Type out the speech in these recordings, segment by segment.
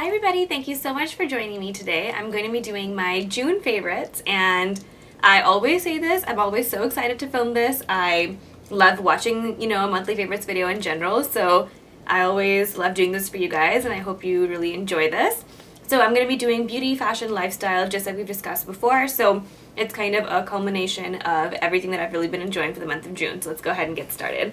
Hi everybody, thank you so much for joining me today. I'm going to be doing my June favorites, and I always say this, I'm always so excited to film this. I love watching, you know, a monthly favorites video in general, so I always love doing this for you guys, and I hope you really enjoy this. So I'm going to be doing beauty, fashion, lifestyle, just like we've discussed before, so it's kind of a culmination of everything that I've really been enjoying for the month of June, so let's go ahead and get started.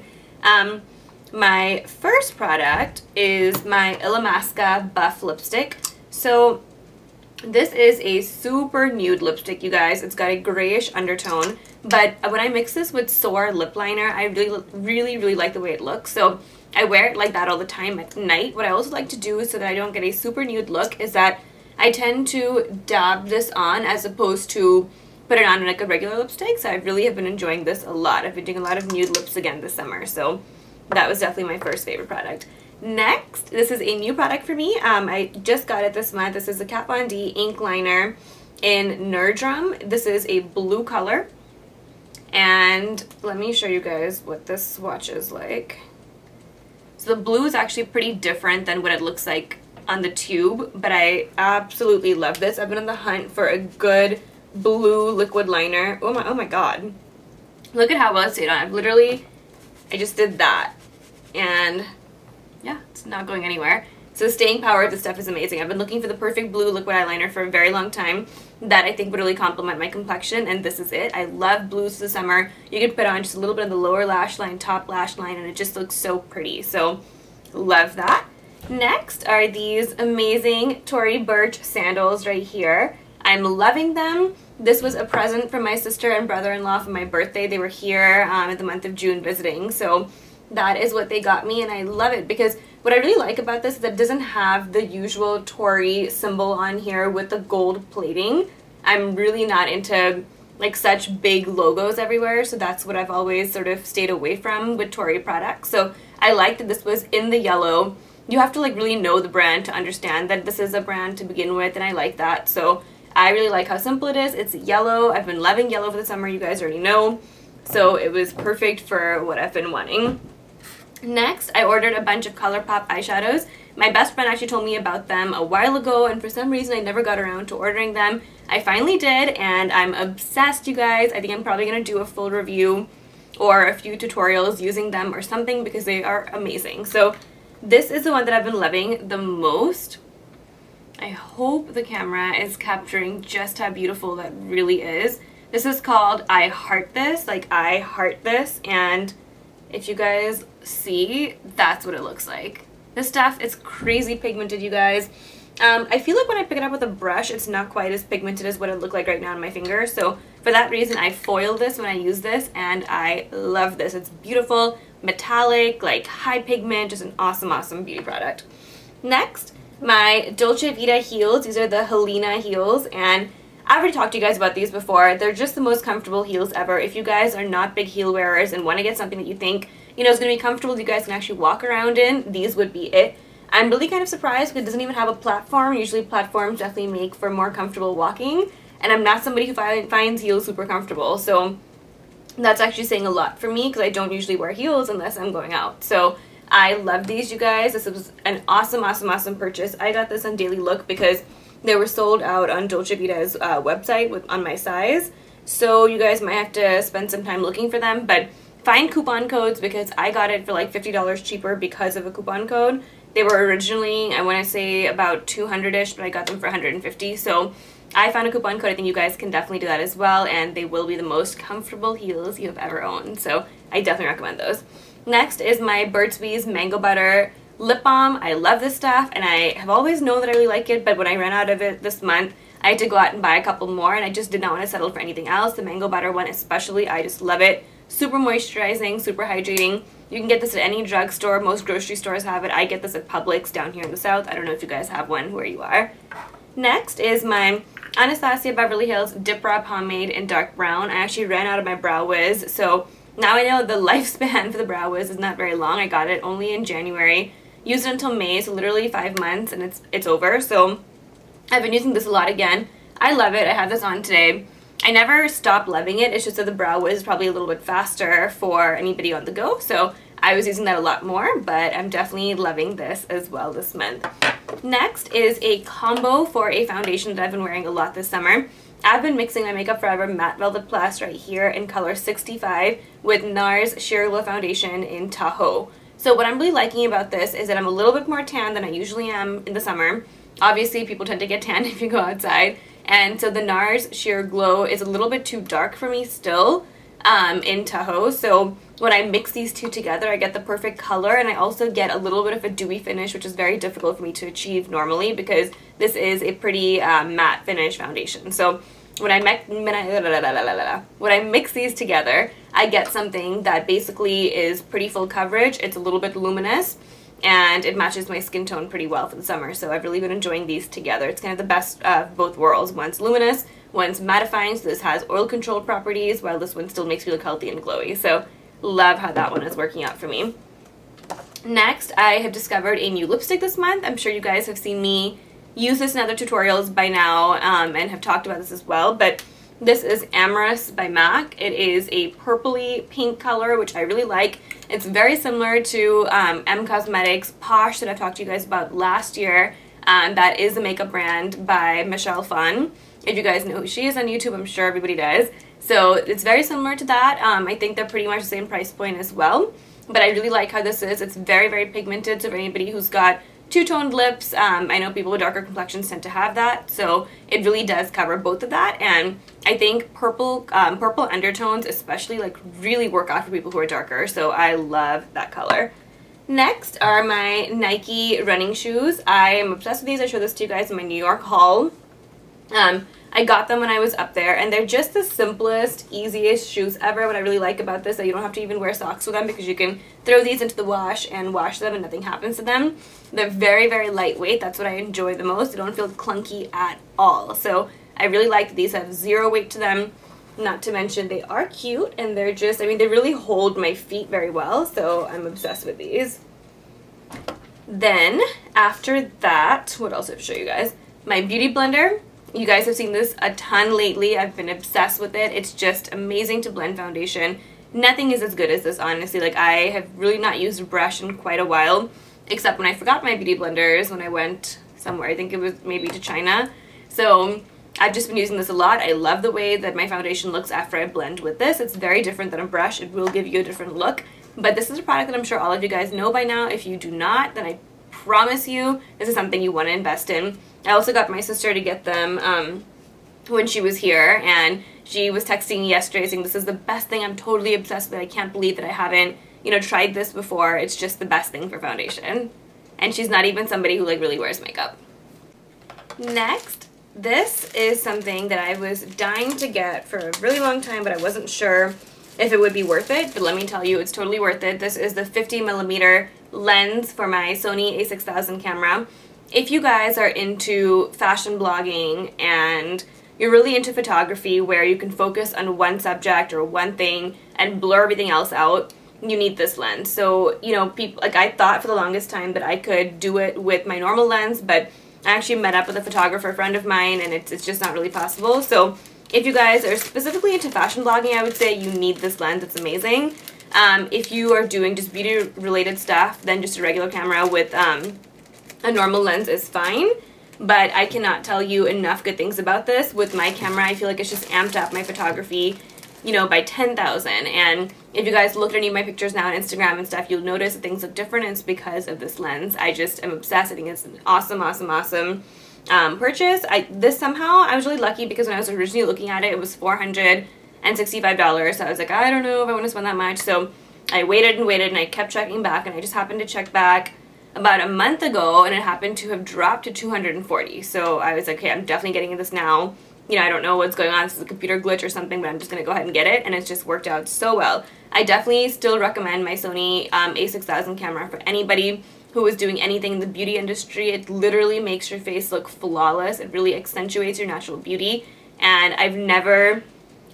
My first product is my Illamasqua Buff Lipstick. So this is a super nude lipstick, you guys. It's got a grayish undertone, but when I mix this with Soar lip liner, I really like the way it looks. So I wear it like that all the time at night. What I also like to do so that I don't get a super nude look is that I tend to dab this on as opposed to put it on like a regular lipstick. So I really have been enjoying this a lot. I've been doing a lot of nude lips again this summer, so that was definitely my first favorite product. Next, this is a new product for me. I just got it this month. This is the Kat Von D ink liner in Nerdrum. This is a blue color, and let me show you guys what this swatch is like. So the blue is actually pretty different than what it looks like on the tube, but I absolutely love this. I've been on the hunt for a good blue liquid liner. Oh my god. Look at how well it stayed on. I just did that, and yeah, it's not going anywhere. So the staying power of this stuff is amazing. I've been looking for the perfect blue liquid eyeliner for a very long time that I think would really complement my complexion, and this is it. I love blues this summer. You can put on just a little bit on the lower lash line, top lash line, and it just looks so pretty. So love that. Next are these amazing Tory Burch sandals right here. I'm loving them. This was a present from my sister and brother-in-law for my birthday. They were here in the month of June visiting, so that is what they got me, and I love it because what I really like about this is that it doesn't have the usual Tory symbol on here with the gold plating. I'm really not into like such big logos everywhere, so that's what I've always sort of stayed away from with Tory products. So I like that this was in the yellow. You have to like really know the brand to understand that this is a brand to begin with, and I like that. So I really like how simple it is. It's yellow. I've been loving yellow for the summer, you guys already know. So it was perfect for what I've been wanting. Next, I ordered a bunch of ColourPop eyeshadows. My best friend actually told me about them a while ago, and for some reason I never got around to ordering them. I finally did, and I'm obsessed, you guys. I think I'm probably going to do a full review or a few tutorials using them or something because they are amazing. So this is the one that I've been loving the most. I hope the camera is capturing just how beautiful that really is. This is called I Heart This, like I Heart This, and if you guys see, that's what it looks like. This stuff is crazy pigmented, you guys. I feel like when I pick it up with a brush, it's not quite as pigmented as what it looked like right now on my finger, so for that reason I foil this when I use this, and I love this. It's beautiful, metallic, like high pigment, just an awesome beauty product. Next, my Dolce Vita heels. These are the Helena heels, and I've already talked to you guys about these before. They're just the most comfortable heels ever. If you guys are not big heel wearers and want to get something that you think, you know, is going to be comfortable, you guys can actually walk around in, these would be it. I'm really kind of surprised because it doesn't even have a platform. Usually platforms definitely make for more comfortable walking, and I'm not somebody who finds heels super comfortable, so that's actually saying a lot for me because I don't usually wear heels unless I'm going out. So I love these, you guys. This was an awesome purchase. I got this on Daily Look because they were sold out on Dolce Vita's website on my size. So you guys might have to spend some time looking for them, but find coupon codes because I got it for like $50 cheaper because of a coupon code. They were originally, I want to say about 200-ish, but I got them for 150. So I found a coupon code. I think you guys can definitely do that as well, and they will be the most comfortable heels you have ever owned. So I definitely recommend those. Next is my Burt's Bees Mango Butter Lip Balm. I love this stuff, and I have always known that I really like it, but when I ran out of it this month, I had to go out and buy a couple more, and I just did not want to settle for anything else. The Mango Butter one especially, I just love it. Super moisturizing, super hydrating. You can get this at any drugstore. Most grocery stores have it. I get this at Publix down here in the South. I don't know if you guys have one where you are. Next is my Anastasia Beverly Hills Dipbrow Pomade in dark brown. I actually ran out of my Brow Wiz, so now I know the lifespan for the Brow Wiz is not very long. I got it only in January. Used it until May, so literally 5 months, and it's over. So I've been using this a lot again. I love it. I have this on today. I never stopped loving it. It's just that the Brow Wiz is probably a little bit faster for anybody on the go, so I was using that a lot more, but I'm definitely loving this as well this month. Next is a combo for a foundation that I've been wearing a lot this summer. I've been mixing my Makeup Forever Matte Velvet Plus right here in color 65 with Nars Sheer Glow Foundation in Tahoe. So what I'm really liking about this is that I'm a little bit more tan than I usually am in the summer. Obviously, people tend to get tan if you go outside. And so the Nars Sheer Glow is a little bit too dark for me still in Tahoe. So when I mix these two together, I get the perfect color, and I also get a little bit of a dewy finish, which is very difficult for me to achieve normally because this is a pretty matte finish foundation. So when I mix these together, I get something that basically is pretty full coverage. It's a little bit luminous, and it matches my skin tone pretty well for the summer. So I've really been enjoying these together. It's kind of the best of both worlds. One's luminous, one's mattifying, so this has oil controlled properties, while this one still makes me look healthy and glowy. So love how that one is working out for me. Next, I have discovered a new lipstick this month. I'm sure you guys have seen me use this in other tutorials by now and have talked about this as well, but this is Amorous by MAC. It is a purpley pink color, which I really like. It's very similar to M Cosmetics Posh that I've talked to you guys about last year. That is a makeup brand by Michelle Phan. If you guys know who she is on YouTube, I'm sure everybody does. So it's very similar to that. I think they're pretty much the same price point as well. But I really like how this is. It's very, very pigmented, so for anybody who's got two-toned lips, I know people with darker complexions tend to have that, so it really does cover both of that. And I think purple undertones especially like really work out for people who are darker, so I love that color. Next are my Nike running shoes. I am obsessed with these. I showed this to you guys in my New York haul. I got them when I was up there, and they're just the simplest, easiest shoes ever. What I really like about this is that you don't have to even wear socks with them because you can throw these into the wash and wash them and nothing happens to them. They're very, very lightweight. That's what I enjoy the most. They don't feel clunky at all. So I really like that these have zero weight to them. Not to mention they are cute, and they're just, I mean, they really hold my feet very well, so I'm obsessed with these. Then, after that, what else I have to show you guys? My beauty blender. You guys have seen this a ton lately. I've been obsessed with it. It's just amazing to blend foundation. Nothing is as good as this, honestly. Like, I have really not used a brush in quite a while, except when I forgot my beauty blenders when I went somewhere. I think it was maybe to China. So I've just been using this a lot. I love the way that my foundation looks after I blend with this. It's very different than a brush. It will give you a different look. But this is a product that I'm sure all of you guys know by now. If you do not, then I promise you this is something you want to invest in. I also got my sister to get them when she was here, and she was texting me yesterday saying this is the best thing. I'm totally obsessed with it. I can't believe that I haven't, you know, tried this before. It's just the best thing for foundation. And she's not even somebody who like really wears makeup. Next, this is something that I was dying to get for a really long time, but I wasn't sure if it would be worth it. But let me tell you, it's totally worth it. This is the 50mm lens for my Sony a6000 camera. If you guys are into fashion blogging and you're really into photography where you can focus on one subject or one thing and blur everything else out, you need this lens. So, you know, people, like, I thought for the longest time that I could do it with my normal lens, but I actually met up with a photographer friend of mine, and it's just not really possible. So if you guys are specifically into fashion blogging, I would say you need this lens. It's amazing. If you are doing just beauty related stuff, then just a regular camera with a normal lens is fine, but I cannot tell you enough good things about this. With my camera, I feel like it's just amped up my photography, you know, by 10,000. And if you guys look at any of my pictures now on Instagram and stuff, you'll notice that things look different, and it's because of this lens. I just am obsessed. I think it's an awesome, awesome, awesome purchase. This somehow, I was really lucky because when I was originally looking at it, it was $465. So I was like, I don't know if I want to spend that much. So I waited and waited, and I kept checking back, and I just happened to check back about a month ago, and it happened to have dropped to $240. So I was like, okay, I'm definitely getting this now. You know, I don't know what's going on. This is a computer glitch or something, but I'm just going to go ahead and get it, and it's just worked out so well. I definitely still recommend my Sony a6000 camera for anybody who is doing anything in the beauty industry. It literally makes your face look flawless. It really accentuates your natural beauty, and I've never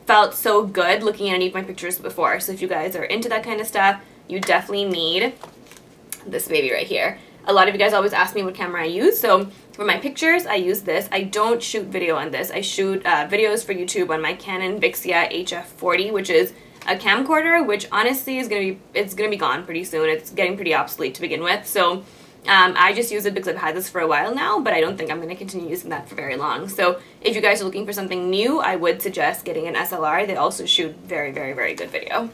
felt so good looking at any of my pictures before. So if you guys are into that kind of stuff, you definitely need this baby right here. A lot of you guys always ask me what camera I use, so for my pictures I use this. I don't shoot video on this. I shoot videos for YouTube on my Canon Vixia HF40, which is a camcorder, which honestly is gonna be gone pretty soon. It's getting pretty obsolete to begin with. So I just use it because I've had this for a while now, but I don't think I'm going to continue using that for very long. So if you guys are looking for something new, I would suggest getting an SLR. They also shoot very, very, very good video.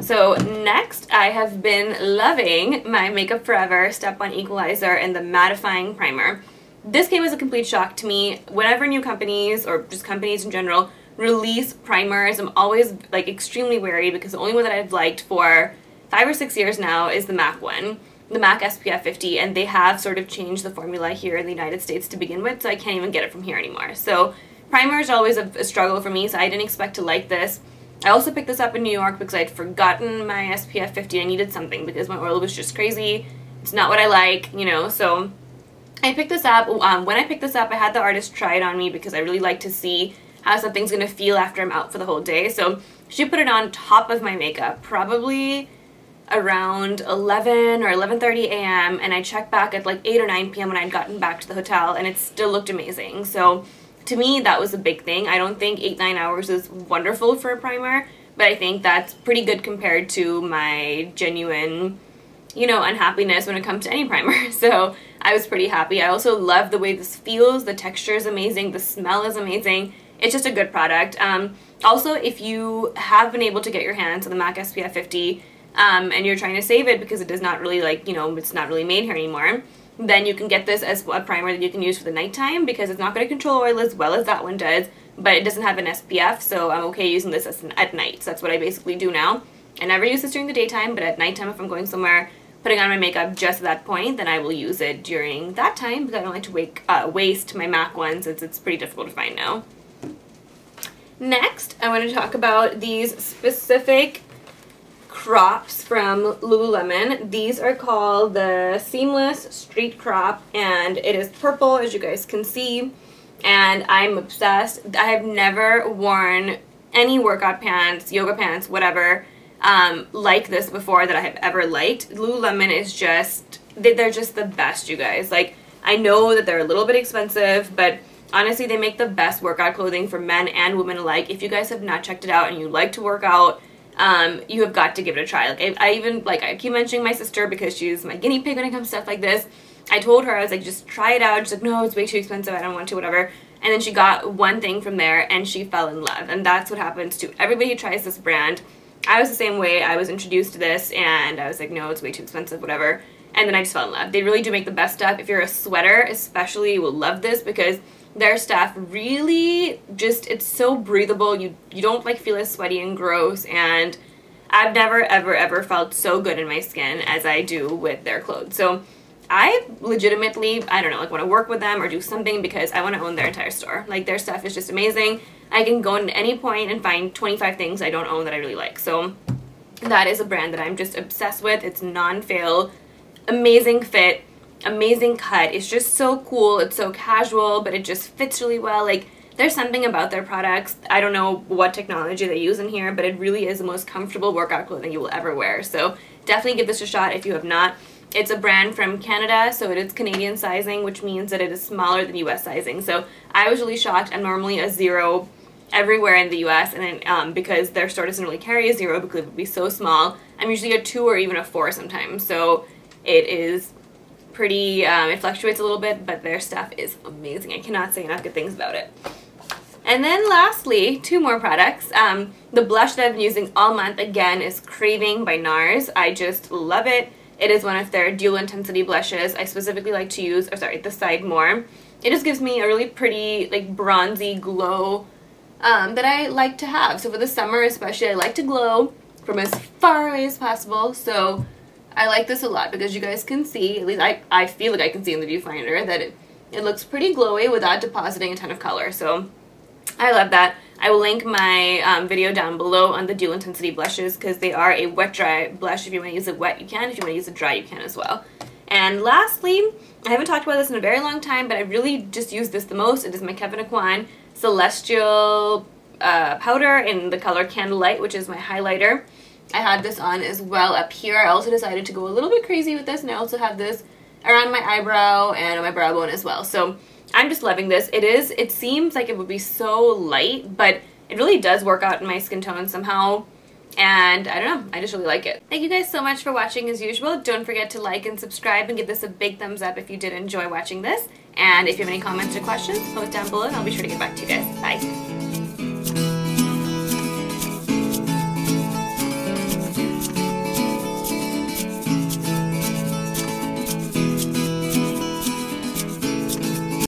So next, I have been loving my Makeup Forever Step 1 Equalizer and the Mattifying Primer. This came as a complete shock to me. Whenever new companies, or just companies in general, release primers, I'm always like extremely wary because the only one that I've liked for 5 or 6 years now is the MAC one, the MAC SPF 50, and they have sort of changed the formula here in the United States to begin with, so I can't even get it from here anymore. So primer is always a struggle for me, so I didn't expect to like this. I also picked this up in New York because I'd forgotten my SPF 50. I needed something because my oil was just crazy. It's not what I like, you know, so I picked this up. When I picked this up, I had the artist try it on me because I really like to see how something's going to feel after I'm out for the whole day. So she put it on top of my makeup, probably around 11 or 11:30 a.m. and I checked back at like 8 or 9 p.m. when I'd gotten back to the hotel, and it still looked amazing. So to me, that was a big thing. I don't think 8-9 hours is wonderful for a primer, but I think that's pretty good compared to my genuine, you know, unhappiness when it comes to any primer. So I was pretty happy. I also love the way this feels. The texture is amazing. The smell is amazing. It's just a good product. Also, if you have been able to get your hands on the MAC SPF 50 and you're trying to save it because it does not really, like, you know, it's not really made here anymore, then you can get this as a primer that you can use for the nighttime because it's not going to control oil as well as that one does, but it doesn't have an SPF, so I'm okay using this at night. So that's what I basically do now. I never use this during the daytime, but at nighttime if I'm going somewhere, putting on my makeup just at that point, then I will use it during that time because I don't like to waste my MAC one since it's pretty difficult to find now. Next, I want to talk about these specific crops from Lululemon. These are called the Seamless Street Crop, and it is purple, as you guys can see, and I'm obsessed. I have never worn any workout pants, yoga pants, whatever, like this before that I have ever liked. Lululemon is just, they're just the best, you guys. Like, I know that they're a little bit expensive, but honestly, they make the best workout clothing for men and women alike. If you guys have not checked it out and you like to work out, you have got to give it a try. Like, I keep mentioning my sister because she's my guinea pig when it comes to stuff like this. I told her, I was like, just try it out. She's like, no, it's way too expensive. I don't want to, whatever. And then she got one thing from there and she fell in love. And that's what happens to everybody who tries this brand. I was the same way. I was introduced to this and I was like, no, it's way too expensive, whatever. And then I just fell in love. They really do make the best stuff. If you're a sweater especially, you will love this because their stuff really just, it's so breathable. You don't like feel as sweaty and gross, and I've never ever ever felt so good in my skin as I do with their clothes. So I legitimately, I don't know, like want to work with them or do something because I want to own their entire store. Like, their stuff is just amazing. I can go in at any point and find 25 things I don't own that I really like. So that is a brand that I'm just obsessed with. It's non-fail, amazing fit, amazing cut. It's just so cool. It's so casual, but it just fits really well. Like, there's something about their products. I don't know what technology they use in here, but it really is the most comfortable workout clothing you will ever wear. So definitely give this a shot if you have not. It's a brand from Canada, so it is Canadian sizing, which means that it is smaller than US sizing. So I was really shocked. I'm normally a 0 everywhere in the US, and then because their store doesn't really carry a 0 because it would be so small, I'm usually a 2 or even a 4 sometimes. So it is pretty, it fluctuates a little bit, but their stuff is amazing. I cannot say enough good things about it. And then lastly, 2 more products. The blush that I've been using all month, again, is Craving by Nars. I just love it. It is one of their dual intensity blushes. I specifically like to use, or sorry, the side more. It just gives me a really pretty, like, bronzy glow that I like to have. So for the summer especially, I like to glow from as far away as possible. So I like this a lot because you guys can see, at least I feel like I can see in the viewfinder, that it looks pretty glowy without depositing a ton of color. So I love that. I will link my video down below on the dual intensity blushes because they are a wet-dry blush. If you want to use it wet, you can. If you want to use it dry, you can as well. And lastly, I haven't talked about this in a very long time, but I really just use this the most. It is my Kevyn Aucoin Celestial powder in the color Candlelight, which is my highlighter. I had this on as well up here. I also decided to go a little bit crazy with this, and I also have this around my eyebrow and on my brow bone as well. So I'm just loving this. It seems like it would be so light, but it really does work out in my skin tone somehow. And I don't know, I just really like it. Thank you guys so much for watching as usual. Don't forget to like and subscribe and give this a big thumbs up if you did enjoy watching this. And if you have any comments or questions, post down below and I'll be sure to get back to you guys. Bye.